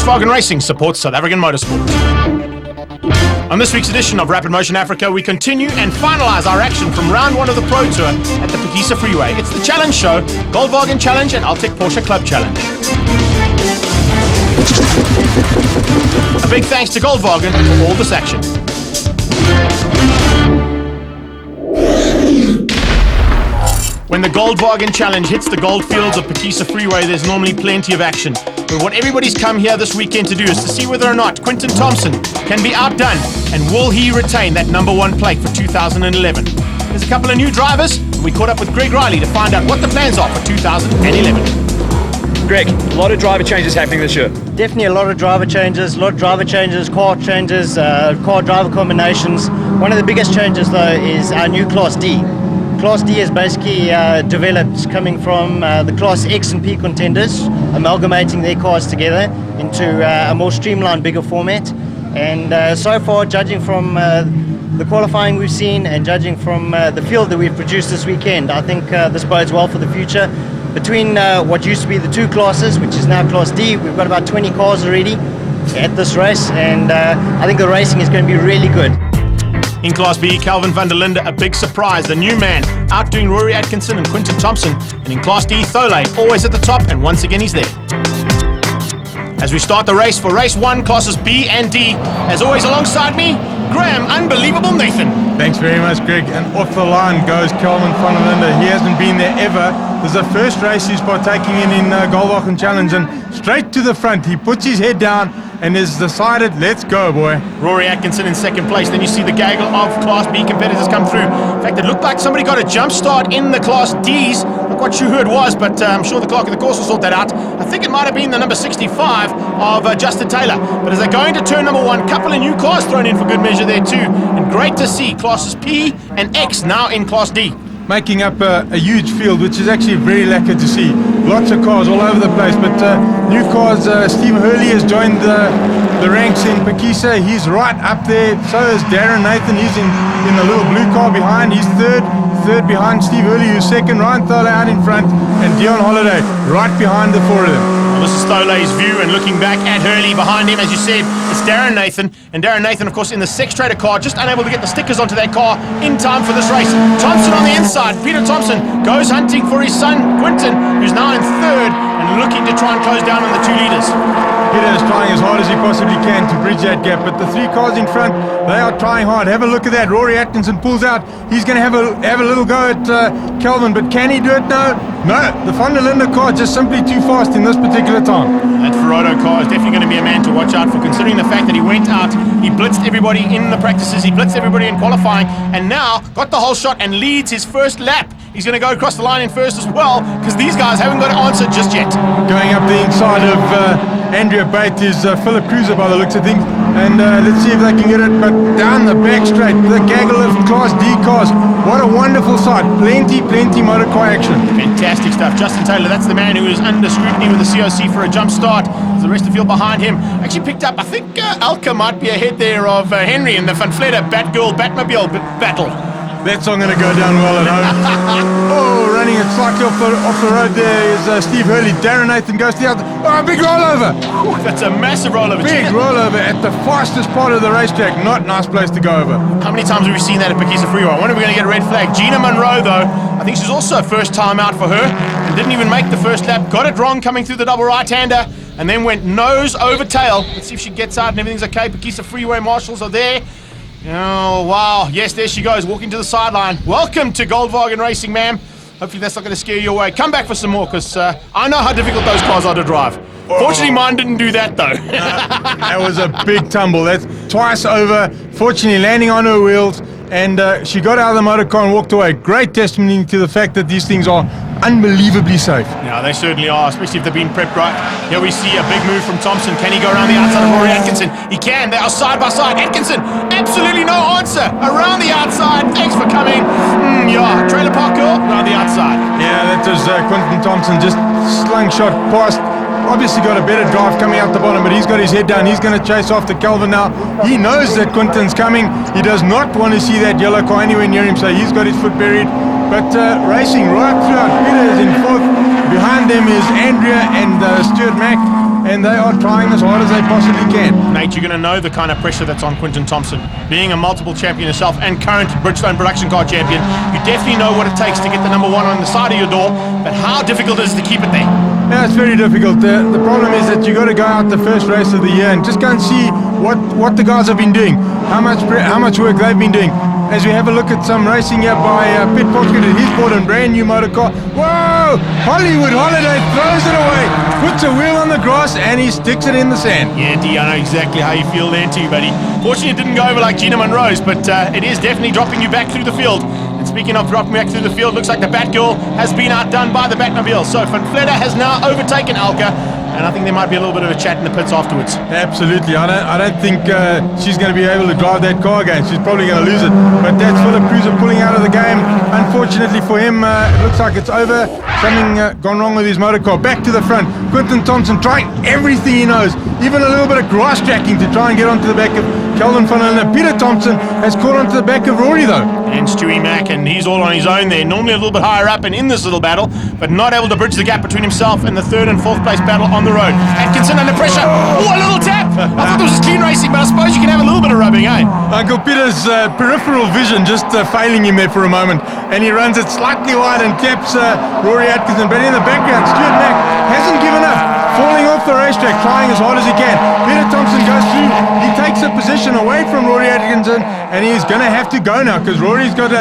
Volkswagen Racing supports South African motorsport. On this week's edition of Rapid Motion Africa, we continue and finalise our action from round one of the Pro Tour at the Phakisa Freeway. It's the Challenge Show, Volkswagen Challenge and Altec Porsche Club Challenge. A big thanks to Volkswagen for all this action. When the Volkswagen Challenge hits the gold fields of Phakisa Freeway, there's normally plenty of action. But what everybody's come here this weekend to do is to see whether or not Quinton Thompson can be outdone, and will he retain that number one plate for 2011. There's a couple of new drivers, and we caught up with Greg Riley to find out what the plans are for 2011. Greg, a lot of driver changes happening this year. Definitely a lot of driver changes, car driver combinations. One of the biggest changes though is our new Class D. Class D is basically developed coming from the Class X and P contenders, amalgamating their cars together into a more streamlined, bigger format. And so far, judging from the qualifying we've seen and judging from the field that we've produced this weekend, I think this bodes well for the future. Between what used to be the two classes, which is now Class D, we've got about 20 cars already at this race, and I think the racing is going to be really good. In Class B, Calvin van der Linde, a big surprise, the new man, outdoing Rory Atkinson and Quinton Thompson. And in Class D, Thole, always at the top, and once again he's there. As we start the race for race one, classes B and D, as always alongside me, Graham, unbelievable Nathan. Thanks very much, Greg. And off the line goes Calvin van der Linde. He hasn't been there ever. This is the first race he's partaking in Volkswagen Challenge, and straight to the front. He puts his head down and has decided, let's go, boy. Rory Atkinson in second place. Then you see the gaggle of Class B competitors come through. In fact, it looked like somebody got a jump start in the Class Ds. Not quite sure who it was, but I'm sure the clerk of the course will sort that out. I think it might have been the number 65 of Justin Taylor. But as they go into turn number one, couple of new cars thrown in for good measure there too. And great to see classes P and X now in Class D. Making up a huge field, which is actually very lacquer to see. Lots of cars all over the place, but new cars. Steve Hurley has joined the ranks in Phakisa. He's right up there. So is Darren Nathan. He's in the little blue car behind. He's third behind Steve Hurley, who's second. Ryan Thole out in front, and Dion Holiday right behind the four of them. Well, this is Thole's view, and looking back at Hurley behind him, as you said, it's Darren Nathan. And Darren Nathan, of course, in the Sex Trader car, just unable to get the stickers onto that car in time for this race. Thompson on the inside. Peter Thompson goes hunting for his son, Quinton, who's now in third and looking to try and close down on the two leaders. Peter is trying as hard as he possibly can to bridge that gap, but the three cars in front, they are trying hard. Have a look at that. Rory Atkinson pulls out. He's going to have a little go at Calvin, but can he do it? No. The van der Linde car just simply too fast in this particular time. That Ferraro car is definitely going to be a man to watch out for, considering the fact that he went out, he blitzed everybody in the practices, he blitzed everybody in qualifying, and now got the whole shot and leads his first lap. He's going to go across the line in first as well, because these guys haven't got an answer just yet. Going up the inside of Andrea Bate is Philip Cruiser by the looks of things, and let's see if they can get it, but down the back straight, the gaggle of Class D cars. What a wonderful sight. Plenty motor car action. Fantastic stuff. Justin Taylor, that's the man who is under scrutiny with the COC for a jump start. The rest of the field behind him actually picked up, I think Alka might be ahead there of Henry in the Van Vletter Batgirl Batmobile battle. That song going to go down well at home. Running it slightly off the road there is Steve Hurley. Darren Nathan goes to the other. Oh, big rollover. That's a massive rollover. Big rollover at the fastest part of the racetrack. Not a nice place to go over. How many times have we seen that at Phakisa Freeway? I wonder if we're going to get a red flag. Gina Monroe, though, I think she's also first time out for her and didn't even make the first lap. Got it wrong coming through the double right-hander and then went nose over tail. Let's see if she gets out and everything's okay. Phakisa Freeway marshals are there. Oh, wow. Yes, there she goes, walking to the sideline. Welcome to Volkswagen Racing, ma'am. Hopefully that's not going to scare you away. Come back for some more, because I know how difficult those cars are to drive. Fortunately, mine didn't do that, though. That was a big tumble. That's twice over, fortunately landing on her wheels, and she got out of the motor car and walked away. Great testimony to the fact that these things are unbelievably safe. Yeah, they certainly are, especially if they've been prepped right. Here we see a big move from Thompson. Can he go around the outside of Rory Atkinson? He can. They are side by side. Atkinson, absolutely no answer. Around the outside. Thanks for coming. Yeah, trailer park girl, around the outside. Yeah, that was Quinton Thompson just slingshot past. Obviously got a better drive coming out the bottom, but he's got his head down. He's going to chase after Calvin now. He knows that Quinton's coming. He does not want to see that yellow car anywhere near him, so he's got his foot buried. But racing right throughout. Peter is in fourth. Behind them is Andrea and Stuart Mack. and they are trying as hard as they possibly can. Nate, you're going to know the kind of pressure that's on Quinton Thompson. Being a multiple champion yourself and current Bridgestone production car champion, you definitely know what it takes to get the number one on the side of your door, but how difficult is it to keep it there? Yeah, it's very difficult. The problem is that you got to go out the first race of the year and just go and see what the guys have been doing, how much work they've been doing. As we have a look at some racing here by Pit Potkin, he's bought a brand new motor car. Whoa! Hollywood Holiday throws it away, puts a wheel on the grass, and he sticks it in the sand. Yeah, D, I know exactly how you feel there too, buddy. Fortunately, it didn't go over like Gina Monroe's, but it is definitely dropping you back through the field. And speaking of dropping back through the field, looks like the Batgirl has been outdone by the Batmobile. So Van Vletter has now overtaken Elka, and I think there might be a little bit of a chat in the pits afterwards. Absolutely. I don't think she's going to be able to drive that car again. She's probably going to lose it. But that's Philip Cruiser pulling out of the game. Unfortunately for him, it looks like it's over. Something gone wrong with his motor car. Back to the front. Quinton Thompson trying everything he knows. Even a little bit of grass tracking to try and get onto the back of Kelvin van Linde. Peter Thompson has caught onto the back of Rory though. And Stewie Mack, and he's all on his own there. Normally a little bit higher up and in this little battle, but not able to bridge the gap between himself and the third and fourth place battle on the road. Atkinson under pressure. Oh, a little tap. I thought this was clean racing, but I suppose you can have a little bit of rubbing, eh? Uncle Peter's peripheral vision just failing him there for a moment, and he runs it slightly wide and taps Rory Atkinson. But in the background, Stuart Mack hasn't given up, falling off the racetrack, trying as hard as he can. Peter Thompson goes through. He takes a position away from Rory Atkinson, and he's going to have to go now because Rory's got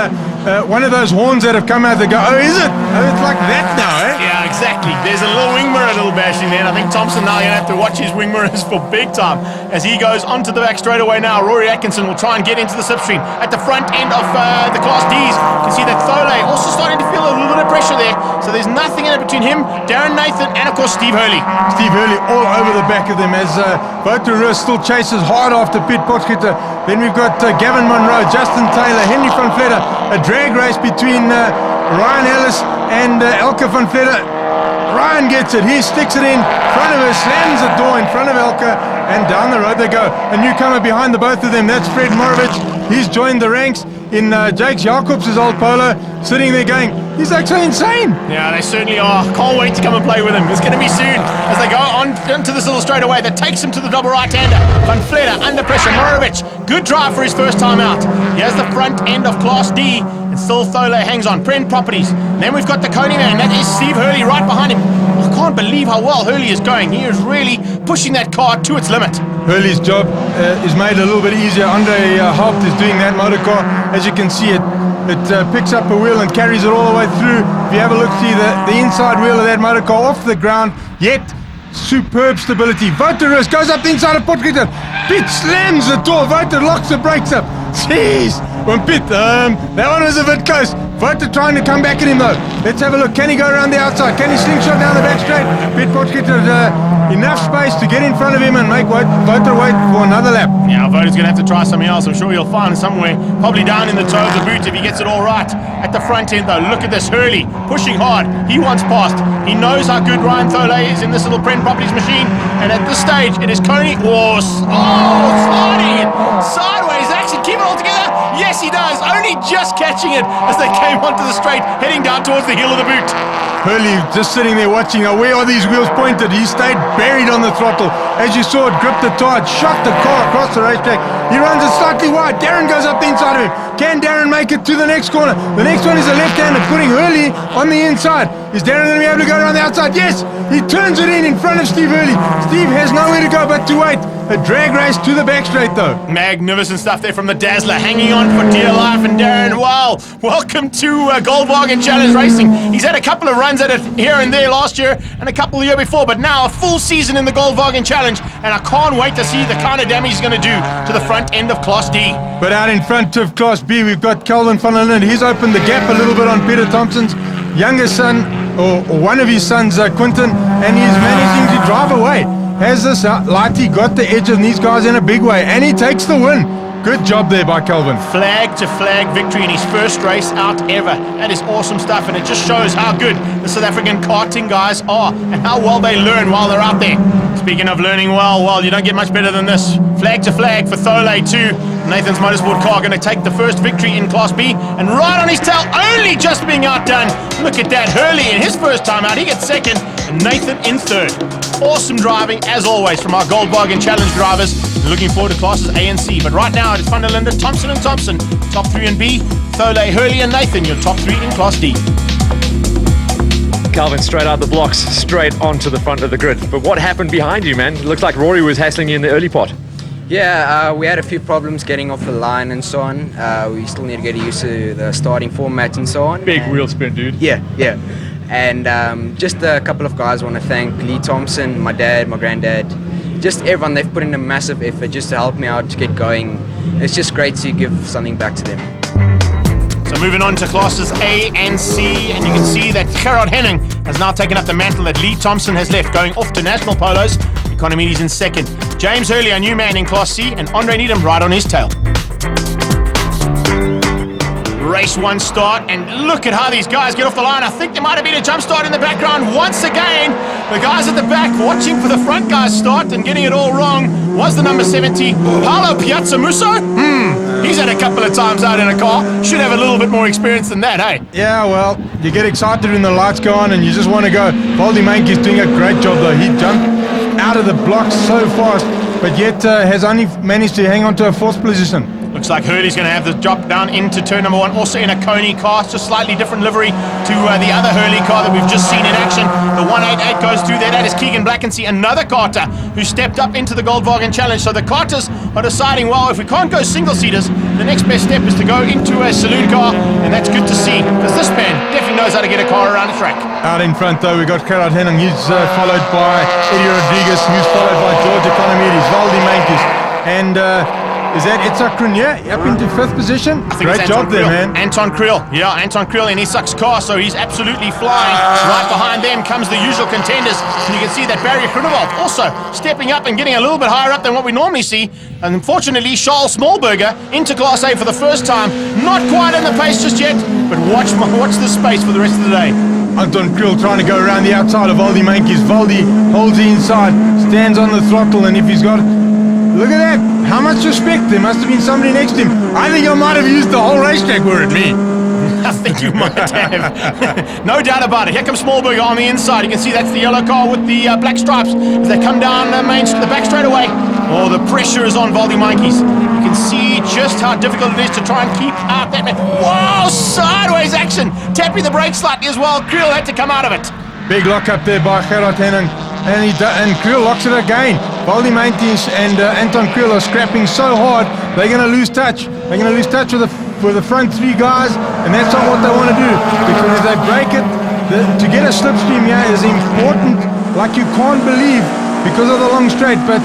one of those horns that have come out that go, oh, is it? Oh, it's like that now, eh? Yeah, exactly. There's a little wing mirror, a little bashing there, and I think Thompson now going to have to watch his wing mirrors for big time as he goes onto the back straightaway now. Rory Atkinson will try and get into the slipstream at the front end of the Class Ds. You can see that Thole also starting to feel a little bit of pressure there, so there's nothing in it between him, Darren Nathan, and of course Steve Hurley. Steve Hurley all over the back of them as Voterus still chases hard after Pit Potgieter. Then we've got Gavin Monroe, Justin Taylor, Henry van Vletter, a drag race between Ryan Ellis and Elke van Vletter. Ryan gets it, he sticks it in front of her, slams the door in front of Elke, and down the road they go. A newcomer behind the both of them, that's Fred Morovich. He's joined the ranks in Jakes Jacobs' old Polo, sitting there going, he's like so insane. Yeah, they certainly are. Can't wait to come and play with him. It's going to be soon as they go on into this little straightaway that takes him to the double right-hander. Van Vletter under pressure. Morovich, good drive for his first time out. He has the front end of Class D, and still Thole hangs on. Prent Properties. Then we've got the Coney man. That is Steve Hurley right behind him. I can't believe how well Hurley is going. He is really pushing that car to its limit. Hurley's job is made a little bit easier. Andre Haupt is doing that motor car. As you can see, it picks up a wheel and carries it all the way through. If you have a look, see the inside wheel of that motor car off the ground, yet superb stability. Voterus goes up the inside of Potgieter. Pit slams the door. Voter locks the brakes up. Jeez. When Pit, that one was a bit close. Voter trying to come back at him though. Let's have a look. Can he go around the outside? Can he slingshot down the back straight? Pit Potgieter enough space to get in front of him and make Voter wait for another lap. Yeah, Voter's going to have to try something else. I'm sure he'll find somewhere, probably down in the toe of the boot if he gets it all right. At the front end though, look at this. Hurley pushing hard. He wants past. He knows how good Ryan Thole is in this little Prent Properties machine. And at this stage, it is Coney. Sliding it sideways. Actually keep it all together. Yes, he does. Only just catching it as they came onto the straight, heading down towards the heel of the boot. Hurley just sitting there watching. Now, where are these wheels pointed? He stayed buried on the throttle. As you saw it, gripped the tire, shot the car across the racetrack. He runs it slightly wide. Darren goes up the inside of him. Can Darren make it to the next corner? The next one is a left-hander, putting Hurley on the inside. Is Darren going to be able to go around the outside? Yes! He turns it in front of Steve Hurley. Steve has nowhere to go but to wait. A drag race to the back straight though. Magnificent stuff there from the Dazzler, hanging on for dear life. And Darren, wow, welcome to Goldwagen Challenge Racing. He's had a couple of runs at it here and there last year and a couple the year before, but now a full season in the Goldwagen Challenge, and I can't wait to see the kind of damage he's going to do to the front end of Class D. But out in front of Class B, we've got Kelvin van Linde. He's opened the gap a little bit on Peter Thompson's youngest son, or one of his sons, Quinton, and he's managing to drive away. Has this Lighty got the edge of these guys in a big way, and he takes the win. Good job there by Kelvin. Flag to flag victory in his first race out ever. That is awesome stuff, and it just shows how good the South African karting guys are and how well they learn while they're out there. Speaking of learning well, you don't get much better than this. Flag to flag for Thole too. Nathan's Motorsport car going to take the first victory in Class B, and right on his tail, only just being outdone. Look at that, Hurley in his first time out, he gets second, and Nathan in third. Awesome driving, as always, from our Gold Bargain Challenge drivers. Looking forward to classes A and C. But right now, it is Van der Linde, Thompson and Thompson, top 3 in B. Thole, Hurley and Nathan, your top 3 in Class D. Calvin straight out the blocks, straight onto the front of the grid. But what happened behind you, man? It looked like Rory was hassling you in the early part. Yeah, we had a few problems getting off the line and so on. We still need to get used to the starting format and so on. Big wheel spin, dude. Yeah. And just a couple of guys I want to thank. Lee Thompson, my dad, my granddad, just everyone. They've put in a massive effort just to help me out to get going. It's just great to give something back to them. So moving on to classes A and C, and you can see that Gerard Henning has now taken up the mantle that Lee Thompson has left, going off to national polos. Economides in second. James Hurley, a new man in Class C, and Andre Needham right on his tail. Race 1 start, and look at how these guys get off the line. I think there might have been a jump start in the background once again. The guys at the back watching for the front guys start and getting it all wrong was the number 70, Paolo Piazzamusso. He's had a couple of times out in a car. Should have a little bit more experience than that, hey? Yeah, well, you get excited when the lights go on and you just want to go. Valdi Manke's doing a great job though. He jumped out of the blocks so fast, but yet has only managed to hang on to a 4th position. Looks like Hurley's going to have the drop down into turn number 1, also in a Coney car, just slightly different livery to the other Hurley car that we've just seen in action. The 188 goes through there. That is Keegan Blackensee, another karter who stepped up into the Gold Bargain Challenge. So the karters are deciding, well, if we can't go single-seaters, the next best step is to go into a saloon car, and that's good to see, because this man definitely knows how to get a car around the track. Out in front though, we got Gerard Henning. He's followed by Eddie Rodriguez, who's followed by George Economides, Valdi Manke's, and is that Itzhak Krunier up into 5th position? Great job there, man. Anton Creel. Yeah, Anton Creel in Isak's car, so he's absolutely flying. Right behind them comes the usual contenders. And you can see that Barry Grunewald also stepping up and getting a little bit higher up than what we normally see. And unfortunately, Charles Smallberger into Class A for the first time. Not quite in the pace just yet, but watch the space for the rest of the day. Anton Kriel trying to go around the outside of Valdi Manke's. Valdi holds the inside, stands on the throttle, and if he's got... Look at that! How much respect! There must have been somebody next to him. I think I might have used the whole racetrack were it me. I think you might have. No doubt about it. Here comes Smallberger on the inside. You can see that's the yellow car with the black stripes as they come down the back straight away. Oh, the pressure is on Valdi Manke's. You can see just how difficult it is to try and keep out that man. Wow, sideways action. Tapping the brakes slightly as well. Creel had to come out of it. Big lock up there by Gerard Henning. And Creel locks it again. Valdi Manke's and Anton Creel are scrapping so hard, they're going to lose touch. They're going to lose touch with the front 3 guys, and that's not what they want to do. Because if they break it, to get a slipstream here is important, like you can't believe, because of the long straight. But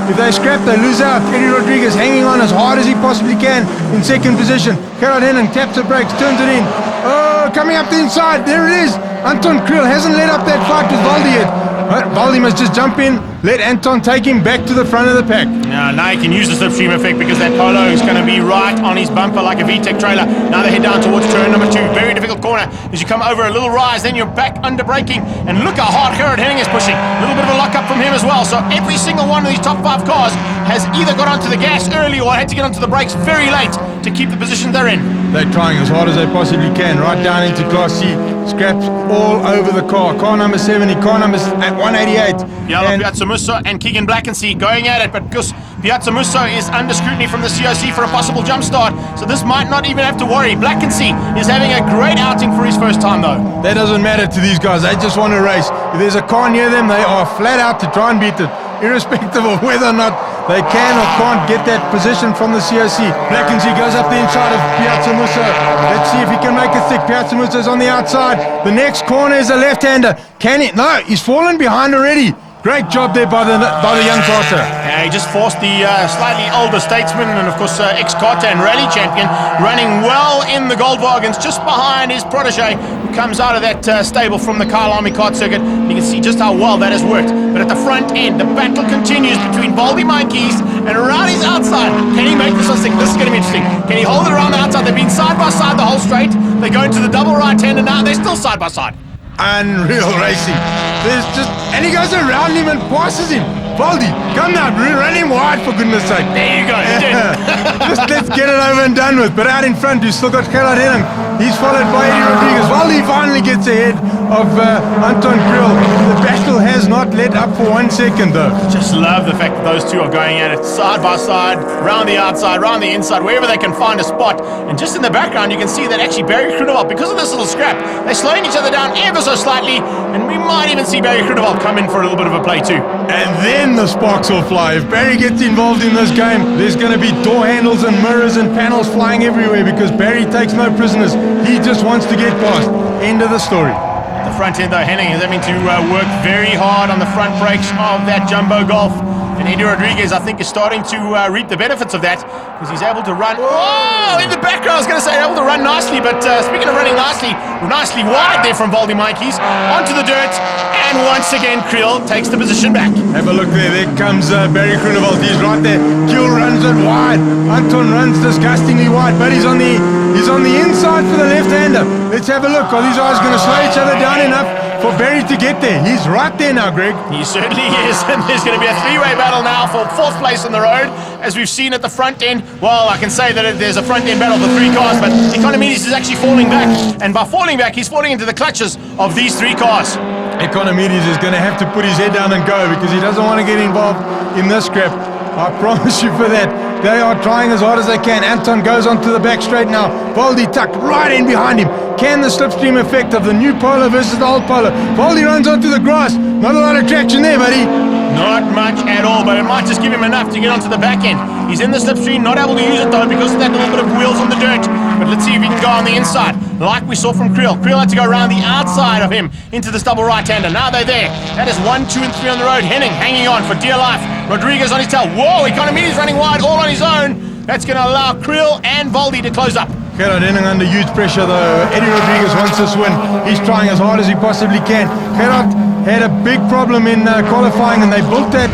if they scrap, they lose out. Eddie Rodriguez hanging on as hard as he possibly can in 2nd position. Gerard Henning taps the brakes, turns it in. Oh, coming up the inside, there it is. Anton Creel hasn't let up that fight with Valdi yet. Valdi must just jump in, let Anton take him back to the front of the pack. Now he can use the slipstream effect because that Polo is going to be right on his bumper like a VTEC trailer. Now they head down towards turn number 2. Very difficult corner. As you come over a little rise, then you're back under braking. And look how hard Gerard Henning is pushing. A little bit of a lock up from him as well. So every single one of these top 5 cars has either got onto the gas early or had to get onto the brakes very late to keep the position they're in. They're trying as hard as they possibly can, right down into Class C. Scraps all over the car. Car number 70, car number 188. Yalla Piazzamusso and Keegan Blackensee going at it, but because Piazzamusso is under scrutiny from the COC for a possible jump start, so this might not even have to worry. Blackensee is having a great outing for his first time though. That doesn't matter to these guys, they just want to race. If there's a car near them, they are flat out to try and beat it, irrespective of whether or not they can or can't get that position from the COC. Blackensee goes up the inside of Piazzamusso. Let's see if he can make it thick. Piazzamusso is on the outside. The next corner is a left-hander. Can he? No, he's fallen behind already. Great job there by the young karter. Yeah, he just forced the slightly older statesman and of course ex-karter and rally champion running well in the Gold Bargains just behind his protege who comes out of that stable from the Kyle Army kart circuit. You can see just how well that has worked. But at the front end, the battle continues between Valdi Manke's and around his outside. Can he make this one stick? This is going to be interesting. Can he hold it around the outside? They've been side by side the whole straight. They go into the double right-hander now. They're still side by side. Unreal racing. And he goes around him and passes him. Valdi, come now, run him wide for goodness sake. There you go, you did. Let's get it over and done with. But out in front, you still got Gerard Henning. He's followed by Eddie Rodriguez. Valdi finally gets ahead of Anton Krill. The battle has not let up for 1 second though. Just love the fact that those two are going at it side by side, round the outside, round the inside, wherever they can find a spot. And just in the background, you can see that actually Barry Groenewald, because of this little scrap, they're slowing each other down ever so slightly, and we might even see Barry Groenewald come in for a little bit of a play too. And then the sparks will fly. If Barry gets involved in this game, there's going to be door handles and mirrors and panels flying everywhere because Barry takes no prisoners. He just wants to get past. End of the story. The front end though, Henning is having to work very hard on the front brakes of that Jumbo Golf. And Eddie Rodriguez, I think, is starting to reap the benefits of that because he's able to run. Oh, in the background, I was going to say able to run nicely, but speaking of running nicely wide there from Voldy Mikey's onto the dirt, and once again, Kriel takes the position back. Have a look there. There comes Barry Groenewald. He's right there. Kiel runs it wide. Anton runs disgustingly wide, but he's on the inside for the left-hander. Let's have a look. Are these guys going to slow each other down enough for Barry to get there? He's right there now, Greg. He certainly is, and there's going to be a three-way battle now for fourth place on the road, as we've seen at the front end. Well, I can say that there's a front end battle for 3 cars, but Economides is actually falling back, and by falling back, he's falling into the clutches of these 3 cars. Economides is going to have to put his head down and go because he doesn't want to get involved in this scrap. I promise you for that. They are trying as hard as they can. Anton goes onto the back straight now. Voldy tucked right in behind him. Can the slipstream effect of the new Polo versus the old Polo? Voldy runs onto the grass. Not a lot of traction there, buddy. Not much at all, but it might just give him enough to get onto the back end. He's in the slipstream, not able to use it though because of that little bit of wheels on the dirt. But let's see if he can go on the inside, like we saw from Kriel. Kriel had to go around the outside of him into this double right-hander. Now they're there. That is 1, 2, and 3 on the road. Henning hanging on for dear life. Rodriguez on his tail. Whoa, Economides running wide all on his own. That's going to allow Kriel and Voldy to close up. Gerard Henning under huge pressure though. Eddie Rodriguez wants this win. He's trying as hard as he possibly can. Gerard had a big problem in qualifying, and they built that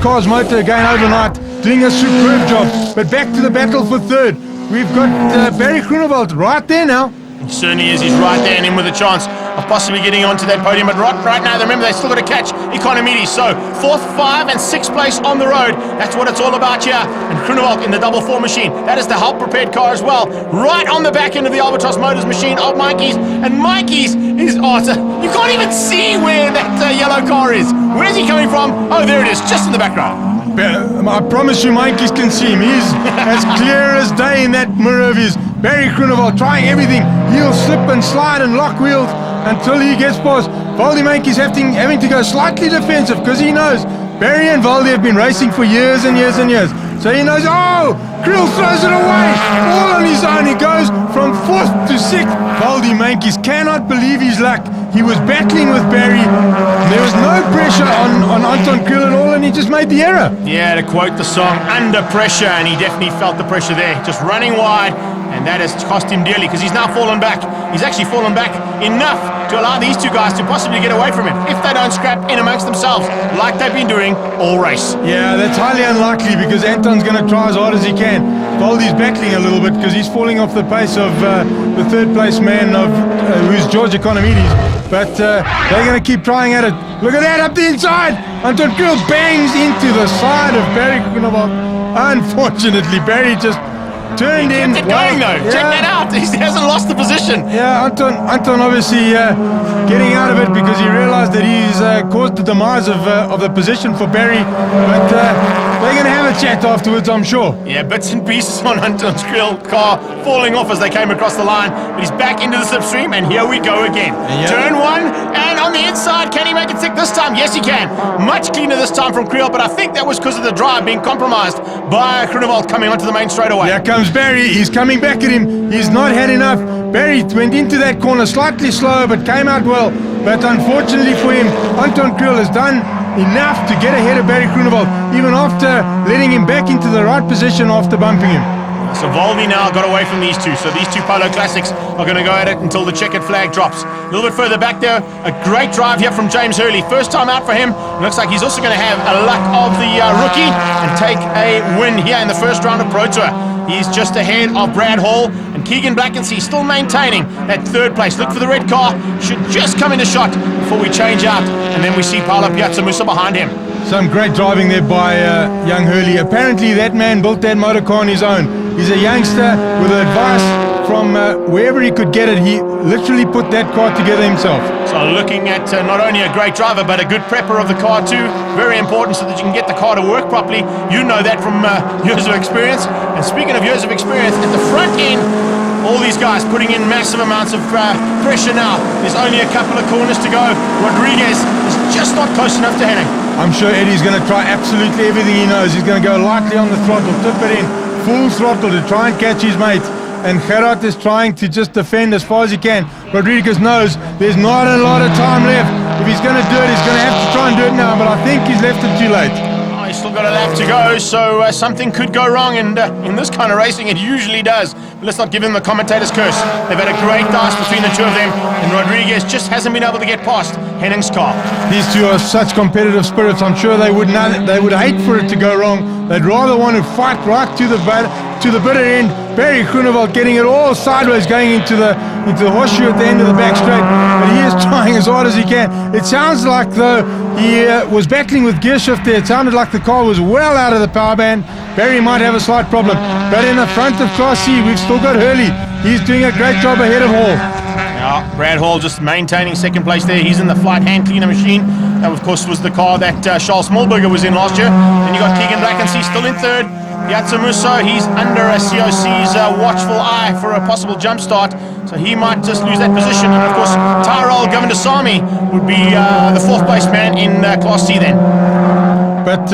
car's motor again overnight, doing a superb job. But back to the battle for third. We've got Barry Groenewald right there now. He certainly is. He's right there and in with a chance of possibly getting onto that podium. But right now, remember, they still got to catch Economides. So 4th, 5, and 6th place on the road. That's what it's all about here. And Groenewald in the double 4 machine. That is the help prepared car as well. Right on the back end of the Albatross Motors machine of Mikey's. And Mikey's is awesome. You can't even see where that yellow car is. Where's he coming from? Oh, there it is, just in the background. I promise you, Mikey's can see him. He's as clear as day in that mirror of his. Barry Groenewald trying everything. He'll slip and slide and lock wheels until he gets past. Voldy Mikey's having to go slightly defensive because he knows Barry and Voldy have been racing for years and years and years. So he knows, oh, Kriel throws it away. All on his own. He goes from 4th to 6th. Voldy Mikey's cannot believe his luck. He was battling with Barry. There was no pressure on Anton Kriel at all, and he just made the error. Yeah, to quote the song, under pressure, and he definitely felt the pressure there. Just running wide, and that has cost him dearly because he's now fallen back. He's actually fallen back enough to allow these 2 guys to possibly get away from him if they don't scrap in amongst themselves like they've been doing all race. Yeah, that's highly unlikely because Anton's going to try as hard as he can. Voldy's battling a little bit because he's falling off the pace of the 3rd place man of who's George Economides. But they're going to keep trying at it. Look at that up the inside. Anton Kriel bangs into the side of Barry Groenewald. Unfortunately, Barry just turned in. Kept it going though. Yeah. Check that out. He hasn't lost the position. Yeah, Anton obviously getting out of it because he realized that he's caused the demise of the position for Barry. But they're going to have a chat afterwards, I'm sure. Yeah, bits and pieces on Anton's Kriel car falling off as they came across the line. But he's back into the slipstream, and here we go again. Yep. Turn 1, and on the inside, can he make it stick this time? Yes, he can. Much cleaner this time from Kriel, but I think that was because of the drive being compromised by Groenewald coming onto the main straightaway. Here comes Barry. He's coming back at him. He's not had enough. Barry went into that corner slightly slow, but came out well. But unfortunately for him, Anton Kriel has done enough to get ahead of Barry Groenewald, even after letting him back into the right position after bumping him. So Voldy now got away from these 2. So these 2 Polo Classics are going to go at it until the checkered flag drops. A little bit further back there, a great drive here from James Hurley. First time out for him. Looks like he's also going to have a luck of the rookie and take a win here in the first round of Pro Tour. He's just ahead of Brad Hall, and Keegan Blackensee still maintaining that 3rd place. Look for the red car. Should just come into shot before we change out, and then we see Paolo Piazzamusa behind him. Some great driving there by young Hurley. Apparently that man built that motor car on his own. He's a youngster with advice from wherever he could get it. He literally put that car together himself. So looking at not only a great driver, but a good prepper of the car too. Very important so that you can get the car to work properly. You know that from years of experience. And speaking of years of experience, at the front end, all these guys putting in massive amounts of pressure now. There's only a couple of corners to go. Rodriguez is just not close enough to Henning. I'm sure Eddie's going to try absolutely everything he knows. He's going to go lightly on the throttle, tip it in, full throttle to try and catch his mate. And Gerard is trying to just defend as far as he can. Rodriguez knows there's not a lot of time left. If he's going to do it, he's going to have to try and do it now, but I think he's left it too late. Oh, he's still got a lap to go, so something could go wrong, and in this kind of racing it usually does. But let's not give him the commentator's curse. They've had a great dice between the two of them, and Rodriguez just hasn't been able to get past Henning's car. These two are such competitive spirits. I'm sure they would hate for it to go wrong. They'd rather want to fight right to the bitter end. Barry Groenewald getting it all sideways, going into the horseshoe at the end of the back straight, but he is trying as hard as he can. It sounds like though he was battling with gear shift there. It sounded like the car was well out of the power band. Barry might have a slight problem, but in the front of Class C we've still got Hurley. He's doing a great job ahead of Hall. Yeah, Brad Hall just maintaining second place there. He's in the flight hand cleaner machine. That of course was the car that Charles Smallberger was in last year. Then you got Keegan Blackensee still in third. Yatsumuso, he's under a COC's watchful eye for a possible jump start, so he might just lose that position. And of course, Tyrell Govindasamy would be the fourth place man in Class C then. But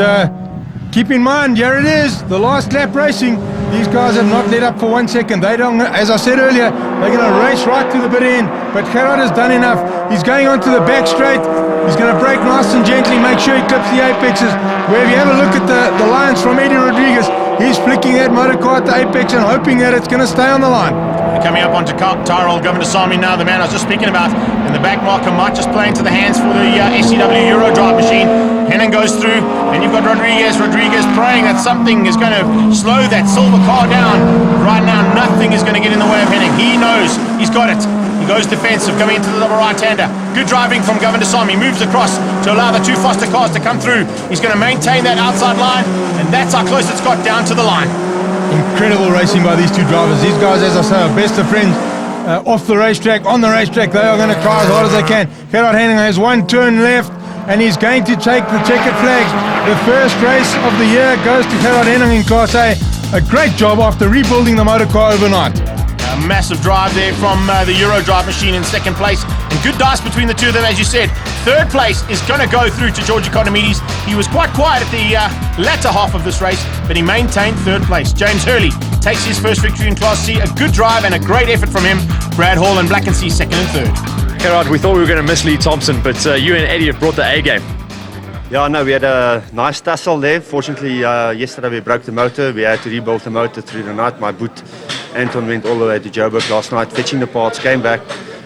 keep in mind, here it is, the last lap racing. These guys have not let up for 1 second. They don't, as I said earlier, they're going to race right to the bitter end. But Gerard has done enough. He's going onto the back straight. He's going to brake nice and gently, make sure he clips the apexes. Where if you have a look at the lines from Eddie Rodriguez, he's flicking that motor car at the apex and hoping that it's going to stay on the line. Coming up onto Tyrell Govindasamy now, the man I was just speaking about, and the back marker might just play into the hands for the SCW Euro drive machine. Henning goes through, and you've got Rodriguez praying that something is going to slow that silver car down. Right now, nothing is going to get in the way of Henning. He knows he's got it. He goes defensive, coming into the double right-hander. Good driving from Govindasamy, moves across to allow the two Foster cars to come through. He's going to maintain that outside line, and that's how close it's got down to the line. Incredible racing by these two drivers. These guys, as I say, are best of friends off the racetrack, on the racetrack. They are going to try as hard as they can. Gerard Henning has one turn left, and he's going to take the checkered flags. The first race of the year goes to Gerard Henning in Class A. A great job after rebuilding the motor car overnight. A massive drive there from the Euro drive machine in second place, and good dice between the two of them, as you said. Third place is going to go through to George Economides. He was quite quiet at the latter half of this race, but he maintained third place. James Hurley takes his first victory in Class C. A good drive and a great effort from him. Brad Hall and Blackensee second and third. Gerard, we thought we were going to miss Lee Thompson, but you and Eddie have brought the A game. Yeah, no, we had a nice tussle there. Fortunately, yesterday we broke the motor. We had to rebuild the motor through the night. My boot, Anton, went all the way to Joburg last night, fetching the parts, came back,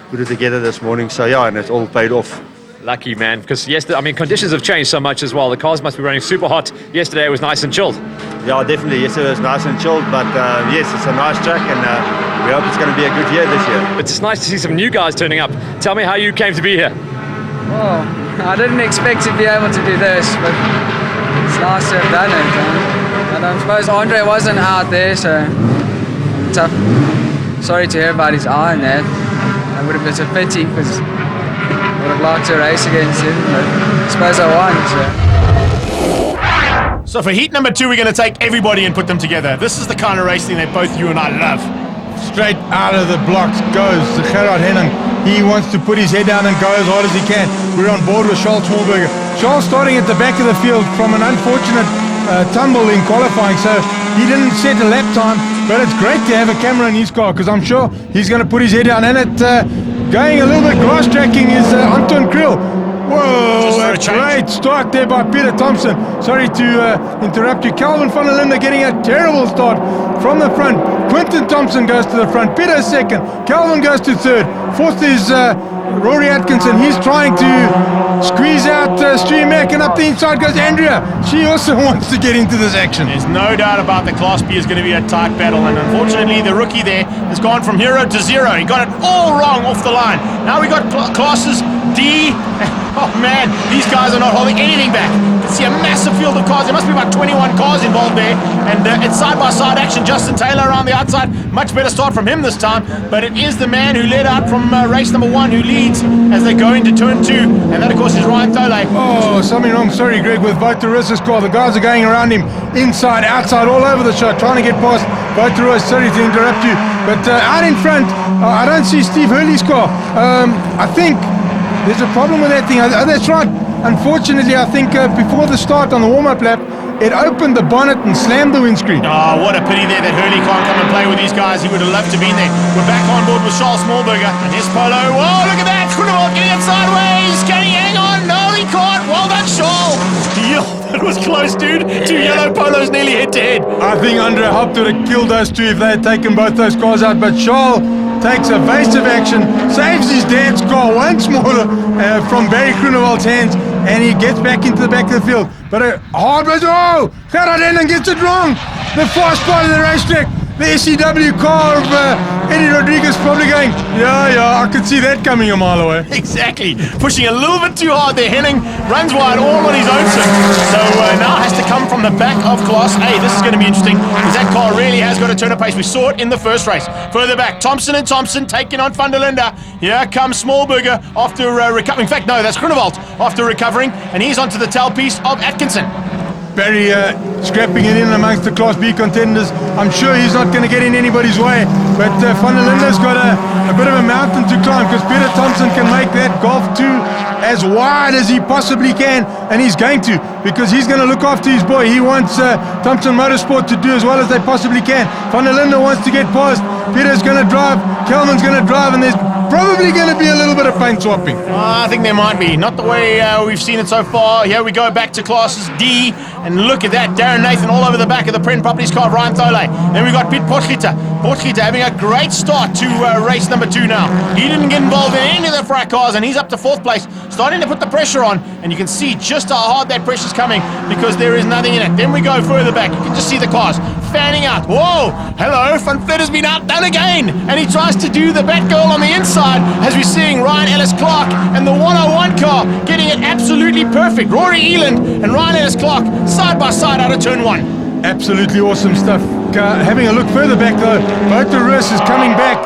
put it together this morning. So yeah, and it's all paid off. Lucky, man, because yesterday, I mean, conditions have changed so much as well. The cars must be running super hot. Yesterday it was nice and chilled. Yeah, definitely. Yesterday was nice and chilled, but yes, it's a nice track, and we hope it's going to be a good year this year. It's nice to see some new guys turning up. Tell me how you came to be here. Oh, I didn't expect to be able to do this, but it's nice to have done it. And I suppose Andre wasn't out there, so tough. Sorry to hear about his eye and that. It would have been a pity because I would have liked to race against him, but I suppose I won. So for heat number 2, we're going to take everybody and put them together. This is the kind of racing that both you and I love. Straight out of the blocks goes Gerard Henning. He wants to put his head down and go as hard as he can. We're on board with Charles Smallberger. Charles starting at the back of the field from an unfortunate tumble in qualifying, so he didn't set a lap time, but it's great to have a camera in his car because I'm sure he's going to put his head down. And it going a little bit grass tracking is Anton Krill. Whoa, a great start there by Peter Thompson. Sorry to interrupt you. Calvin van der Linde getting a terrible start from the front. Quinton Thompson goes to the front. Peter second. Calvin goes to third. Fourth is Rory Atkinson. He's trying to squeeze out Stu Mack, and up the inside goes Andrea. She also wants to get into this action. There's no doubt about the Class B is going to be a tight battle, and unfortunately the rookie there has gone from hero to zero. He got it all wrong off the line. Now we got classes D Oh man, these guys are not holding anything back. You can see a massive field of cars. There must be about 21 cars involved there. And it's side-by-side action. Justin Taylor around the outside. Much better start from him this time. But it is the man who led out from race number 1 who leads as they go into turn 2. And that, of course, is Ryan Tole. Oh, something wrong. Sorry, Greg, with VWChallengeSA's car. The guys are going around him, inside, outside, all over the show, trying to get past VWChallengeSA. Sorry to interrupt you. But out in front, I don't see Steve Hurley's car. I think there's a problem with that thing. That's right. Unfortunately, I think before the start on the warm-up lap, it opened the bonnet and slammed the windscreen. Oh, what a pity there that Hurley can't come and play with these guys. He would have loved to be there. We're back on board with Charles Smallberger. And here's Polo. Whoa, look at that. Groenewald getting it sideways. Can he hang on? No, he can't. Well done, Charles. That was close, dude. 2 yellow Polos nearly head-to-head. I think Andre Hopt would have killed those two if they had taken both those cars out. But Charles takes evasive action, saves his dad's car once more from Barry Groenewald's hands, and he gets back into the back of the field. But a hard was, oh, Gerard gets it wrong. The fast part of the racetrack. The SCW car of Eddie Rodriguez probably going, yeah, I could see that coming a mile away. Exactly. Pushing a little bit too hard there. Henning runs wide all on his own. So now has to come from the back of Class A. This is going to be interesting because that car really has got to turn a pace. We saw it in the first race. Further back, Thompson and Thompson taking on Van der Linde. Here comes Smallberger after recovering. In fact, no, that's Groenewald after recovering. And he's onto the tailpiece of Atkinson. Barry scrapping it in amongst the Class B contenders. I'm sure he's not going to get in anybody's way, but Van der Linde's got a bit of a mountain to climb because Peter Thompson can make that Golf 2 as wide as he possibly can, and he's going to, because he's going to look after his boy. He wants Thompson Motorsport to do as well as they possibly can. Van der Linde wants to get past. Peter's going to drive, Kelman's going to drive, and there's probably going to be a little bit of paint swapping. I think there might be. Not the way we've seen it so far. Here we go back to Classes D, and look at that. Darren Nathan all over the back of the Pren Properties car of Ryan Tole. Then we got Piet Potgieter. Potgieter having a great start to race number 2 now. He didn't get involved in any of the frac cars, and he's up to 4th place, starting to put the pressure on, and you can see just how hard that pressure's coming because there is nothing in it. Then we go further back. You can just see the cars fanning out. Whoa! Hello, Van Vliet has been outdone again, and he tries to do the Batgirl on the inside as we're seeing Ryan Ellis Clark and the 101 car getting it absolutely perfect. Rory Eland and Ryan Ellis Clark side by side out of turn 1. Absolutely awesome stuff. Having a look further back though, VWChallengeSA is coming back.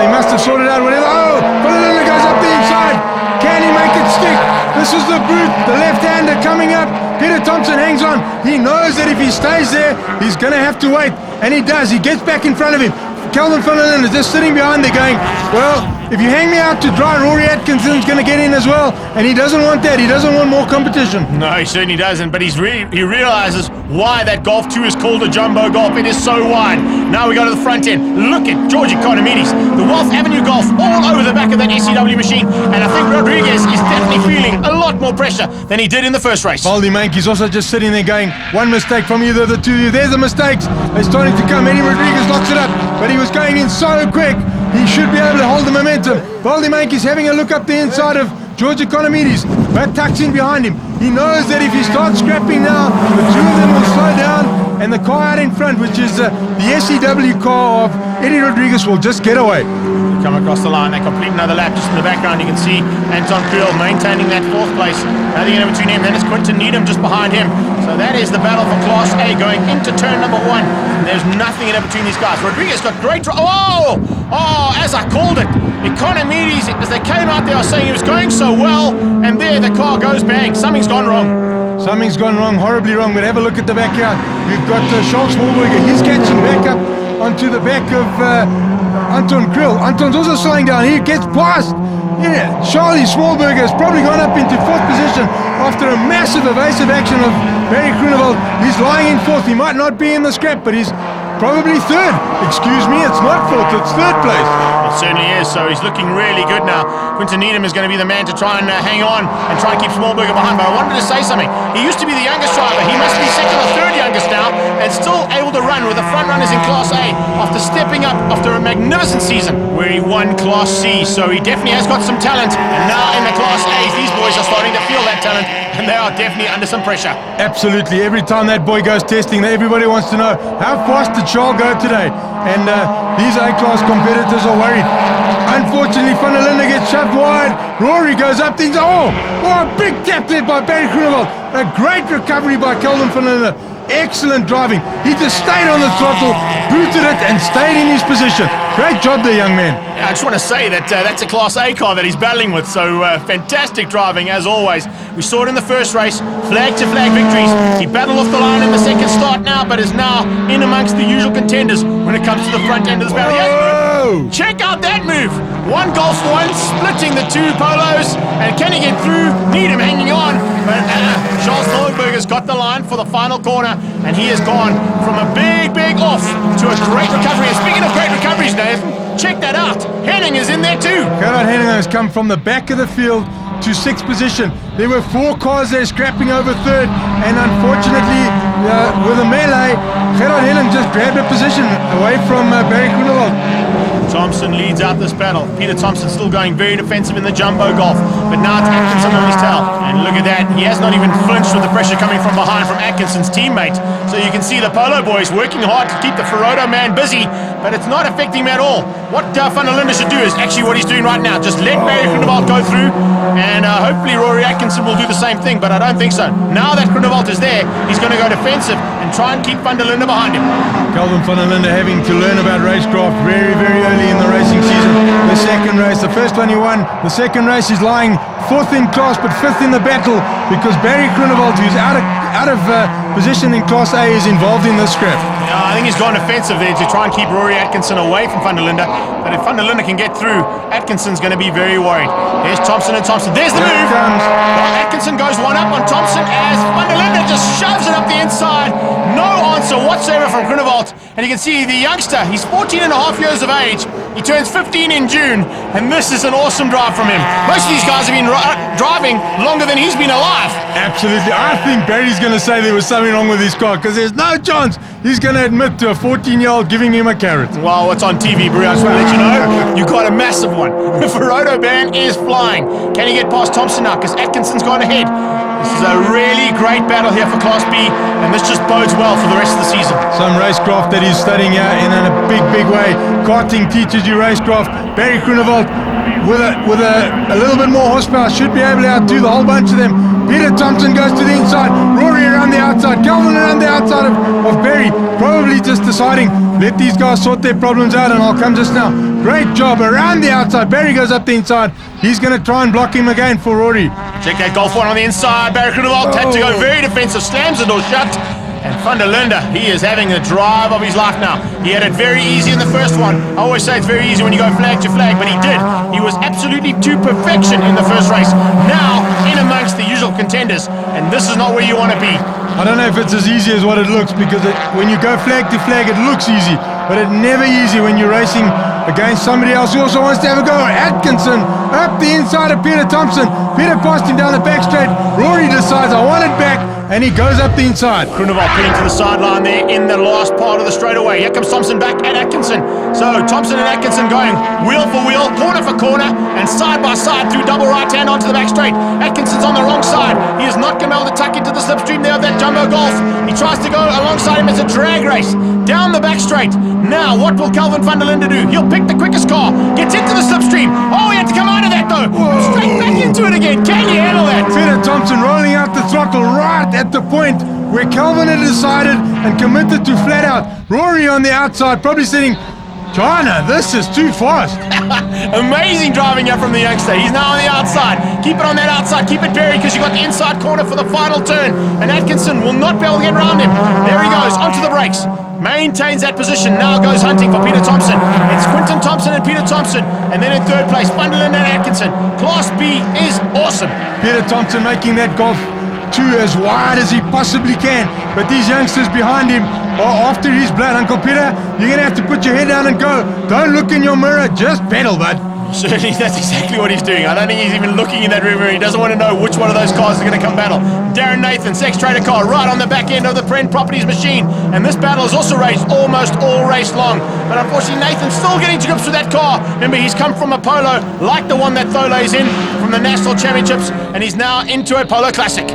He must have sorted out whatever. Oh, Van der Linde goes up the inside. Can he make it stick? This is the brute, the left-hander coming up. Peter Thompson hangs on. He knows that if he stays there, he's going to have to wait. And he does. He gets back in front of him. Kelvin Van der Linde is just sitting behind there going, well, if you hang me out to dry, Rory Atkinson's going to get in as well. And he doesn't want that. He doesn't want more competition. No, he certainly doesn't. But he realizes why that Golf 2 is called a jumbo golf. It is so wide. Now we go to the front end. Look at George Economides. The Wealth Avenue Golf all over the back of that SCW machine. And I think Rodriguez is definitely feeling a lot more pressure than he did in the first race. Baldy Mankey's also just sitting there going, one mistake from either of the two of you. There's the mistakes. They're starting to come. Eddie Rodriguez locks it up. But he was going in so quick. He should be able to hold the momentum. Baldy Mankey's having a look up the inside of George Economides, but tucks in behind him. He knows that if he starts scrapping now, the two of them will slow down, and the car out in front, which is the SCW car of Eddie Rodriguez, will just get away. Come across the line, they complete another lap. Just in the background you can see Anton Creel maintaining that 4th place. Nothing in between him, then it's Quinton Needham just behind him. So that is the battle for Class A going into turn number 1. And there's nothing in between these guys. Rodriguez got great as I called it. Economides, as they came out there, I was saying he was going so well, and there the car goes bang. Something's gone wrong. Something's gone wrong, horribly wrong, but have a look at the backyard. We've got Charles Smallberger. He's catching back up onto the back of Anton Krill. Anton's also slowing down. He gets past. Yeah, Charlie Smallberger has probably gone up into 4th position after a massive evasive action of Barry Groenewald. He's lying in 4th. He might not be in the scrap, but he's probably 3rd. Excuse me, it's not 4th, it's 3rd place. It certainly is, so he's looking really good now. Quinton Needham is going to be the man to try and hang on and try and keep Smallberger behind. But I wanted to say something. He used to be the youngest driver. He must be 2nd or 3rd youngest now, and still able to run with the front runners in Class A after stepping up after a magnificent season where he won Class C. So he definitely has got some talent. And now in the Class A's, these boys are starting to feel that talent, and they are definitely under some pressure. Absolutely. Every time that boy goes testing, everybody wants to know, how fast did Charles go today? And these A-class competitors are worried buried. Unfortunately, Van der Linde gets shoved wide. Rory goes up things. Oh, a big tap there by Barry Groenewald. A great recovery by Kelvin Van der Linde. Excellent driving. He just stayed on the throttle, booted it, and stayed in his position. Great job there, young man. Yeah, I just want to say that that's a Class A car that he's battling with, so fantastic driving as always. We saw it in the first race, flag-to-flag victories. He battled off the line in the second start now, but is now in amongst the usual contenders when it comes to the front end of this battle. Whoa! Check out that move. One Golf 1 splitting the two Polos, and can he get through? Needham hanging on, but Charles Thornberger's got the line for the final corner, and he has gone from a big off to a great recovery. And speaking of great recoveries, Nathan, check that out. Henning is in there too. Gerard Henning has come from the back of the field to 6th position. There were 4 cars there scrapping over 3rd, and unfortunately, with a melee, Gerard Henning just grabbed a position away from Barry Groenewald. Thompson leads out this battle. Peter Thompson still going very defensive in the jumbo golf, but now it's Atkinson on his tail. And look at that, he has not even flinched with the pressure coming from behind from Atkinson's teammate. So you can see the Polo boys working hard to keep the Ferodo man busy, but it's not affecting him at all. What Van der Linde should do is actually what he's doing right now. Just let Barry Groenewald go through, and hopefully Rory Atkinson will do the same thing, but I don't think so. Now that Groenewald is there, he's going to go defensive and try and keep Van der Linde behind him. Kelvin Van der Linde having to learn about racecraft very early in the racing season. The second race, the first one he won. The second race he's lying 4th in class but 5th in the battle because Barry Groenewald, who's out of position in Class A, is involved in this scrap. Yeah, I think he's gone offensive there to try and keep Rory Atkinson away from Van der Linde. But if Van der Linde can get through, Atkinson's going to be very worried. There's Thompson and Thompson. There's the move. Well, Atkinson goes one up on Thompson as Van der Linde just shoves it up the inside. No answer whatsoever from Groenewald. And you can see the youngster, he's 14 and a half years of age. He turns 15 in June, and this is an awesome drive from him. Most of these guys have been driving longer than he's been alive. Absolutely. I think Barry's going to say there was something wrong with his car because there's no chance he's going to admit to a 14-year-old giving him a carrot. Well, it's on TV, Bru. I just want to let you know, you got a massive one. The Ferodo ban is flying. Can he get past Thompson now? Because Atkinson's gone ahead. This is a really great battle here for Class B, and this just bodes well for the rest of the season. Some racecraft that he's studying here in a big way. Karting teaches you racecraft. Barry Groenewald, with a little bit more horsepower, should be able to outdo the whole bunch of them. Peter Thompson goes to the inside, Rory around the outside, Kelvin around the outside of Barry, probably just deciding, let these guys sort their problems out and I'll come just now. Great job around the outside. Barry goes up the inside. He's going to try and block him again for Rory. Check that Golf 1 on the inside. Barry Groenewald had to go very defensive, slams the door shut. And Van der Linde, he is having the drive of his life now. He had it very easy in the first one. I always say it's very easy when you go flag to flag, but he did. He was absolutely to perfection in the first race. Now, in amongst the usual contenders, and this is not where you want to be. I don't know if it's as easy as what it looks, because when you go flag to flag, it looks easy, but it's never easy when you're racing against somebody else who also wants to have a go. Atkinson up the inside of Peter Thompson. Peter passed him down the back straight. Rory decides, I want it back, and he goes up the inside. Groenewald pulling to the sideline there in the last part of the straightaway. Here comes Thompson back at Atkinson. So Thompson and Atkinson going wheel for wheel, corner for corner, and side by side through double right hand onto the back straight. Atkinson's on the wrong side. He is not going to be able to tuck into the slipstream there of that jumbo Golf. He tries to go alongside him as a drag race down the back straight. Now what will Kelvin Van der Linde do? He'll pick the quickest car, gets into the slipstream. Oh, he had to come out of that though. Straight back into it again. Can you handle that? Peter Thompson rolling out the throttle right at the point where Kelvin had decided and committed to flat out. Rory on the outside, probably saying, China, this is too fast. Amazing driving here from the youngster. He's now on the outside. Keep it on that outside. Keep it buried because you got the inside corner for the final turn. And Atkinson will not be able to get around him. There he goes, onto the brakes. Maintains that position. Now goes hunting for Peter Thompson. It's Quinton Thompson and Peter Thompson. And then in third place, Van der Linde and Atkinson. Class B is awesome. Peter Thompson making that Golf 2 as wide as he possibly can. But these youngsters behind him are after his blood. Uncle Peter, you're going to have to put your head down and go. Don't look in your mirror, just pedal, bud. Certainly, that's exactly what he's doing. I don't think he's even looking in that rear mirror. He doesn't want to know which one of those cars is going to come battle. Darren Nathan, Sex Trader car, right on the back end of the Pren Properties machine. And this battle is also raced almost all race long. But unfortunately, Nathan's still getting to grips with that car. Remember, he's come from a Polo like the one that Thole is in from the National Championships, and he's now into a Polo Classic.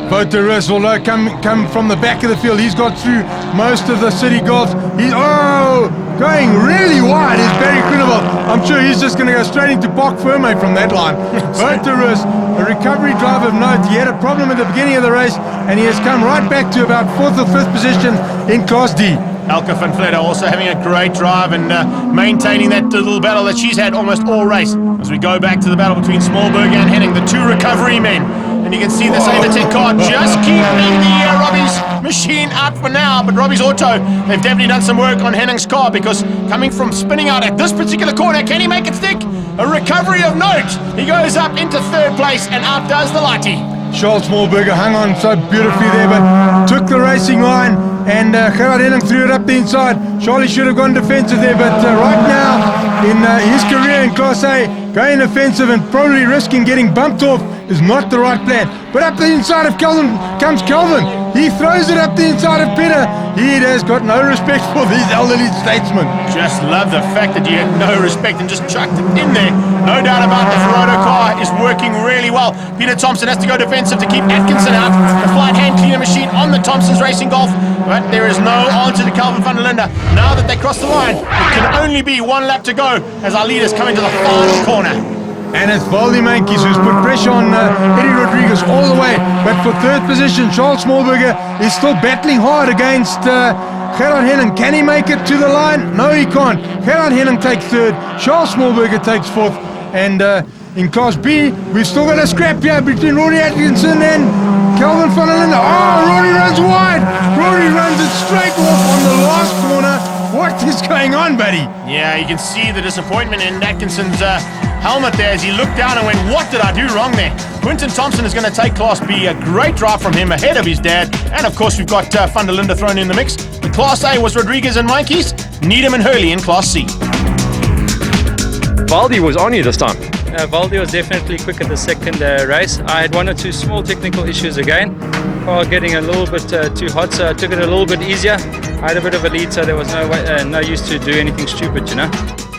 Voteris will come from the back of the field. He's got through most of the city golf. He's going really wide is Barry Groenewald. sure he's just going to go straight into Park Ferme from that line. Both the wrist, a recovery drive of note. He had a problem at the beginning of the race, and he has come right back to about 4th or 5th position in Class D. Elke van Vletter also having a great drive and maintaining that little battle that she's had almost all race. As we go back to the battle between Smallberger and Henning, the two recovery men. And you can see the Sabertech car just keeping the Robbie's machine out for now. But Robbie's Auto, they've definitely done some work on Henning's car, because coming from spinning out at this particular corner, can he make it stick? A recovery of note. He goes up into 3rd place and outdoes the Lighty. Charles Smallberger hung on so beautifully there, but took the racing line, and Gerard Henning threw it up the inside. Charlie should have gone defensive there, but right now in his career in Class A, going offensive and probably risking getting bumped off is not the right plan. But up the inside of Kelvin comes Kelvin. He throws it up the inside of Peter. He has got no respect for these elderly statesmen. Just love the fact that you had no respect and just chucked it in there. No doubt about the Ferraro car is working really well. Peter Thompson has to go defensive to keep Atkinson out. The flight hand cleaner machine on the Thompsons Racing Golf. But there is no answer to Calvin van der Linde. Now that they cross the line, it can only be 1 lap to go as our leaders come into the final corner. And it's Valdi Mankis who's put pressure on Eddie Rodriguez all the way. But for 3rd position, Charles Smallberger is still battling hard against Gerard Henning. Can he make it to the line? No, he can't. Gerard Henning takes 3rd. Charles Smallberger takes 4th. And in Class B, we've still got a scrap here between Rory Atkinson and Calvin van der Linde. Oh, Rory runs wide. Rory runs it straight off on the last corner. What is going on, buddy? Yeah, you can see the disappointment in Atkinson's helmet there as he looked down and went, what did I do wrong there? Quinton Thompson is going to take Class B. A great drive from him ahead of his dad. And of course, we've got van der Linde thrown in the mix. The Class A was Rodriguez and Mankis, Needham and Hurley in Class C. Valdi was on you this time. Valdi was definitely quick at the second race. I had 1 or 2 small technical issues again. Car getting a little bit too hot, so I took it a little bit easier. I had a bit of a lead, so there was no use to do anything stupid, you know.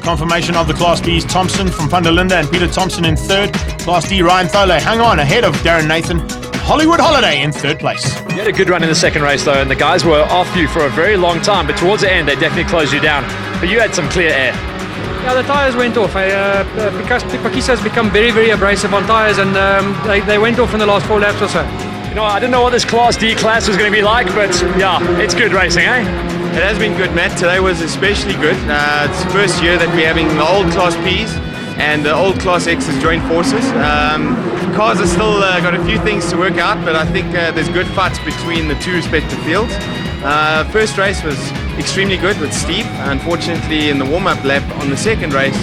Confirmation of the Class B's Thompson from van der Linde and Peter Thompson in 3rd. Class D, Ryan Thole hang on ahead of Darren Nathan. Hollywood Holiday in 3rd place. You had a good run in the second race though, and the guys were off you for a very long time, but towards the end they definitely closed you down. But you had some clear air. Yeah, the tyres went off. Because Phakisa has become very, very abrasive on tyres, and they went off in the last 4 laps or so. You know, I didn't know what this Class D class was going to be like, but yeah, it's good racing, eh? It has been good, Matt. Today was especially good. It's the first year that we're having the old Class Bs and the old Class X's joined forces. Cars are still got a few things to work out, but I think there's good fights between the two respective fields. First race was extremely good with Steve. Unfortunately, in the warm-up lap on the second race,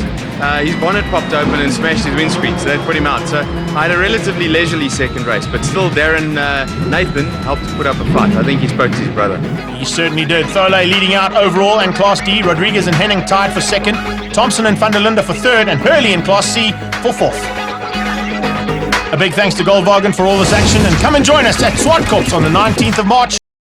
his bonnet popped open and smashed his windscreen, so that put him out. So I had a relatively leisurely second race, but still Darren Nathan helped to put up a fight. I think he spoke to his brother. He certainly did. Thole leading out overall in Class D. Rodriguez and Henning tied for 2nd. Thompson and van der Linde for 3rd, and Hurley in Class C for 4th. A big thanks to Goldwagen for all this action, and come and join us at Swartkorps on the 19th of March.